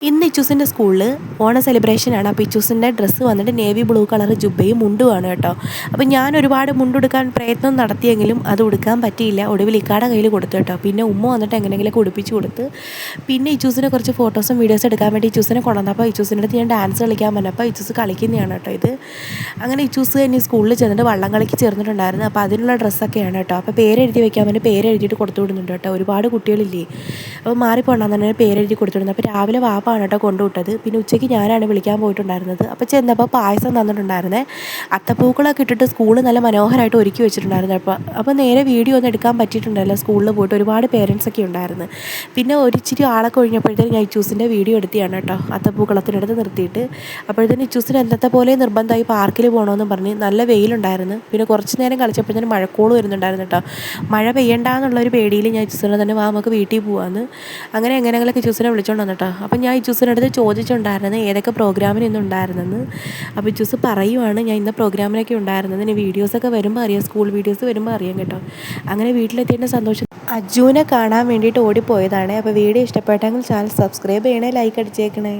ഇന്ന് ഇച്ചൂസിൻ്റെ സ്കൂളിൽ ഓണ സെലിബ്രേഷനാണ്. അപ്പോൾ ഇച്ചൂസിൻ്റെ ഡ്രസ്സ് വന്നിട്ട് നേവി ബ്ലൂ കളർ ജുബ്ബയും മുണ്ടുമാണ് കേട്ടോ. അപ്പോൾ ഞാൻ ഒരുപാട് മുണ്ടുടുക്കാൻ പ്രയത്നം നടത്തിയെങ്കിലും അത് ഉടുക്കാൻ പറ്റിയില്ല. ഒടുവിൽ ഇക്കാടെ കയ്യിൽ കൊടുത്തു കേട്ടോ. പിന്നെ ഉമ്മ വന്നിട്ട് എങ്ങനെയെങ്കിലും ഉടുപ്പിച്ച് കൊടുത്ത്. പിന്നെ ഇച്ചൂസിനെ കുറച്ച് ഫോട്ടോസും വീഡിയോസും എടുക്കാൻ വേണ്ടി ഇച്ചൂസിനെ കൊണ്ടുവന്നപ്പോൾ ഇച്ചൂസിൻ്റെ അടുത്ത് ഞാൻ ഡാൻസ് കളിക്കാൻ പറഞ്ഞപ്പോൾ ഇച്ചൂസ് കളിക്കുന്നതാണ് കേട്ടോ ഇത്. അങ്ങനെ ഇച്ചൂസ് ഇനി സ്കൂളിൽ ചെന്നിട്ട് വള്ളം കളിക്ക് ചേർന്നിട്ടുണ്ടായിരുന്നു. അപ്പോൾ അതിനുള്ള ഡ്രസ്സൊക്കെയാണ് കേട്ടോ. അപ്പോൾ പേരെഴുതി വെക്കാൻ വേണ്ടി പേരെഴുതിയിട്ട് കൊടുത്തു വിടുന്നുണ്ട് കേട്ടോ. ഒരുപാട് കുട്ടികളില്ലേ, അപ്പോൾ മാറിപ്പോണ്ടെന്ന് തന്നെ പേരെഴുതി കൊടുത്തു വിടുന്നത്. അപ്പോൾ രാവിലെ വാപ്പാണ് കേട്ടോ കൊണ്ടുവിട്ടത്. പിന്നെ ഉച്ചയ്ക്ക് ഞാനാണ് വിളിക്കാൻ പോയിട്ടുണ്ടായിരുന്നത്. അപ്പോൾ ചെന്നപ്പോൾ പായസം തന്നിട്ടുണ്ടായിരുന്നേ. അത്തപ്പൂക്കളൊക്കെ ഇട്ടിട്ട് സ്കൂൾ നല്ല മനോഹരമായിട്ട് ഒരുക്കി വെച്ചിട്ടുണ്ടായിരുന്നു. അപ്പോൾ നേരെ വീഡിയോ ഒന്നും എടുക്കാൻ പറ്റിയിട്ടുണ്ടല്ലോ. സ്കൂളിൽ പോയിട്ട് ഒരുപാട് പേരൻസൊക്കെ ഉണ്ടായിരുന്നു. പിന്നെ ഒരിച്ചിരി ആളൊക്കെ ഒഴിഞ്ഞപ്പോഴത്തേക്കും ഞാൻ ഇച്ചൂസിൻ്റെ വീഡിയോ എടുത്തിയാണ് കേട്ടോ, അത്തപ്പൂക്കളത്തിനടുത്ത് നിർത്തിയിട്ട്. അപ്പോഴത്തേന് ഇച്ചൂസിന് എന്നത്തെ പോലെ നിർബന്ധമായി പാർക്കിൽ പോകണമെന്ന് പറഞ്ഞ് നല്ല വെയിലുണ്ടായിരുന്നു. പിന്നെ കുറച്ച് നേരം കളിച്ചപ്പോഴത്തേന് മഴക്കോള് വരുന്നുണ്ടായിരുന്നു കേട്ടോ. മഴ പെയ്യണ്ടെന്നുള്ളൊരു പേടിയിൽ ഞാൻ ഇച്ചൂസിനെ തന്നെ നമുക്ക് വീട്ടിൽ പോകാമെന്ന് അങ്ങനെ എങ്ങനെയെങ്കിലൊക്കെ ഇച്ചൂസിനെ വിളിച്ചോണ്ട് വന്നിട്ടോ. അപ്പം ഞാൻ ഇച്ചൂസിനടുത്ത് ചോദിച്ചിട്ടുണ്ടായിരുന്നു ഏതൊക്കെ പ്രോഗ്രാമിന് ഇന്ന് ഉണ്ടായിരുന്നെന്ന്. അപ്പോൾ ഇച്ചൂസ് പറയുവാണ് ഞാൻ ഇന്ന പ്രോഗ്രാമിനൊക്കെ ഉണ്ടായിരുന്നത്. ഇനി വീഡിയോസൊക്കെ വരുമ്പോൾ അറിയാം, സ്കൂൾ വീഡിയോസ് വരുമ്പോൾ അറിയാം കേട്ടോ. അങ്ങനെ വീട്ടിലെത്തിയതിൻ്റെ സന്തോഷം അജുവിനെ കാണാൻ വേണ്ടിയിട്ട് ഓടിപ്പോയതാണ്. അപ്പോൾ വീഡിയോ ഇഷ്ടപ്പെട്ടെങ്കിൽ ചാനൽ സബ്സ്ക്രൈബ് ചെയ്യണേ, ലൈക്ക് അടിച്ചേക്കണേ.